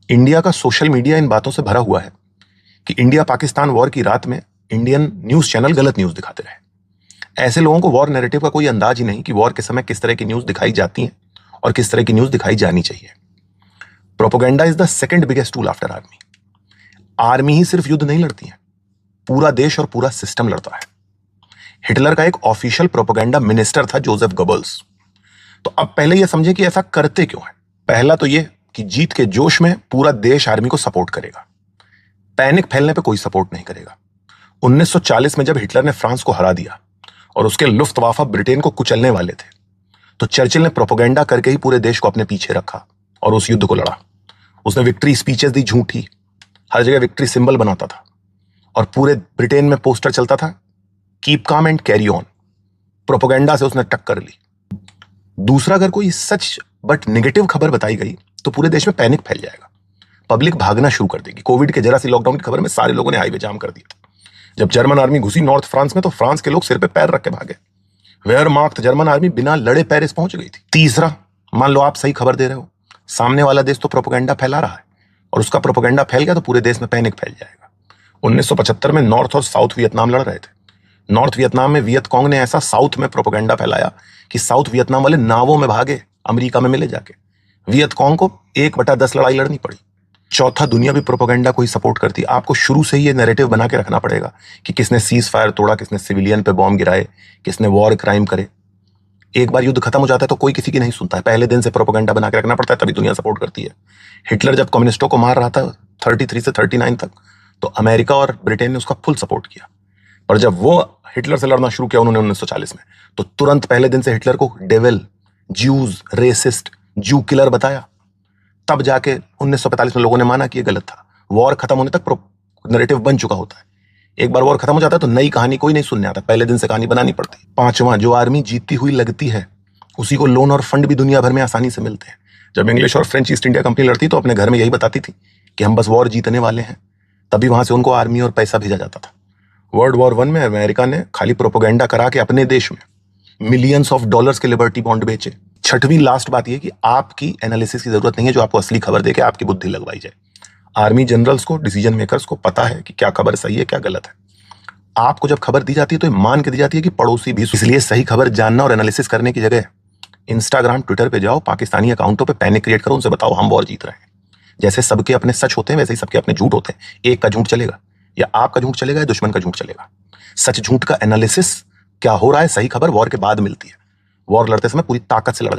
India का social media इन बातों से भरा हुआ है कि इंडिया पाकिस्तान वॉर की रात में इंडियन न्यूज चैनल गलत न्यूज दिखाते रहे। ऐसे लोगों को वॉर नैरेटिव का कोई अंदाज ही नहीं कि वॉर के समय किस तरह की न्यूज दिखाई जाती है और किस तरह की न्यूज दिखाई जानी चाहिए। Propaganda is the second biggest tool after army. Army ही सिर्फ युद्ध नहीं लड़ती है, पूरा देश और पूरा सिस्टम लड़ता है। हिटलर का एक ऑफिशियल प्रोपेगेंडा मिनिस्टर था जोसेफ गोबल्स। तो अब पहले यह समझे कि ऐसा करते क्यों है। पहला तो यह कि जीत के जोश में पूरा देश आर्मी को सपोर्ट करेगा, पैनिक फैलने पे कोई सपोर्ट नहीं करेगा। 1940 में जब हिटलर ने फ्रांस को हरा दिया और उसके लुफ्तवाफा ब्रिटेन को कुचलने वाले थे, तो चर्चिल ने प्रोपेगेंडा करके ही पूरे देश को अपने पीछे रखा और उस युद्ध को लड़ा। उसने विक्ट्री स्पीचेस दी झूठी, हर जगह विक्ट्री सिंबल बनाता था और पूरे ब्रिटेन में पोस्टर चलता था keep calm and carry on. Propaganda से उसने टक्कर ली। दूसरा, अगर कोई सच बट नेगेटिव खबर बताई गई तो पूरे देश में पैनिक फैल जाएगा, पब्लिक भागना शुरू कर देगी। कोविड के जरा सी लॉकडाउन की खबर में सारे लोगों ने हाईवे जाम कर दिया था। जब जर्मन आर्मी घुसी नॉर्थ फ्रांस में तो फ्रांस के लोग सिर पे पैर रख के भागे। वेयरमार्क्ट जर्मन आर्मी बिना लड़े पेरिस पहुंच गई थी। तीसरा, मान लो आप सही खबर दे रहे हो, सामने वाला देश तो प्रोपेगेंडा फैला रहा है और उसका प्रोपेगेंडा फैल गया तो पूरे देश में पैनिक फैल जाएगा। 1975 में नॉर्थ और साउथ वियतनाम लड़ रहे थे। नॉर्थ वियतनाम में वियतकॉन्ग ने ऐसा साउथ में प्रोपेगेंडा फैलाया कि साउथ वियतनाम वाले नावों में भागे अमेरिका में मिले जाके। वियतकॉन्ग को 1/10 लड़ाई लड़नी पड़ी। चौथा, दुनिया भी प्रोपेगेंडा को ही सपोर्ट करती। आपको शुरू से ही ये नैरेटिव बना के रखना पड़ेगा कि किसने सीज फायर तोड़ा, किसने सिविलियन पे बॉम्ब गिराए, किसने वॉर क्राइम करे। एक बार युद्ध खत्म हो जाता है तो कोई किसी की नहीं सुनता है। पहले दिन से प्रोपेगेंडा बना के रखना पड़ता है, तभी दुनिया सपोर्ट करती है। हिटलर जब कम्युनिस्टों को मार रहा था 33 से 39 तक, तो अमेरिका और ब्रिटेन ने उसका फुल सपोर्ट किया। पर जब वो हिटलर से लड़ना शुरू किया उन्होंने 1940 में, तो तुरंत पहले दिन से हिटलर को डेविल, ज्यूज, रेसिस्ट, जू किलर बताया। तब जाके 1945 में लोगों ने माना कि ये गलत था। वॉर खत्म होने तक नैरेटिव बन चुका होता है। एक बार वॉर खत्म हो जाता है तो नई कहानी कोई नहीं सुनने आता, पहले दिन से कहानी बनानी पड़ती। पांचवा, जो आर्मी जीतती हुई लगती है उसी को लोन और फंड भी दुनिया भर में आसानी से मिलते हैं। जब इंग्लिश और फ्रेंच ईस्ट इंडिया कंपनी लड़ती तो अपने घर में यही बताती थी कि हम बस वॉर जीतने वाले हैं, तभी वहां से उनको आर्मी और पैसा भेजा जाता था। वर्ल्ड वॉर 1 में अमेरिका ने खाली प्रोपेगेंडा करा के अपने देश में मिलियंस ऑफ डॉलर्स के लिबर्टी बॉन्ड बेचे। छठवीं लास्ट बात यह कि आपकी एनालिसिस की जरूरत नहीं है, जो आपको असली खबर देके आपकी बुद्धि लगवाई जाए। आर्मी जनरल्स को, डिसीजन मेकर्स को पता है कि क्या खबर सही है क्या गलत है। आपको जब खबर दी जाती है तो ये मान के दी जाती है कि पड़ोसी भी। इसलिए सही खबर जानना और एनालिसिस करने की जगह इंस्टाग्राम, ट्विटर पे जाओ, पाकिस्तानी अकाउंटों पे पैनिक क्रिएट करो, उनसे बताओ हम वॉर जीत रहे हैं। जैसे सबके अपने सच होते हैं वैसे ही सबके अपने झूठ होते हैं। एक का झूठ चलेगा या आपका झूठ चलेगा या दुश्मन का झूठ चलेगा। सच झूठ का एनालिसिस क्या हो रहा है, सही खबर वॉर के बाद मिलती है। वॉर लड़ते समय पूरी ताकत से लड़ा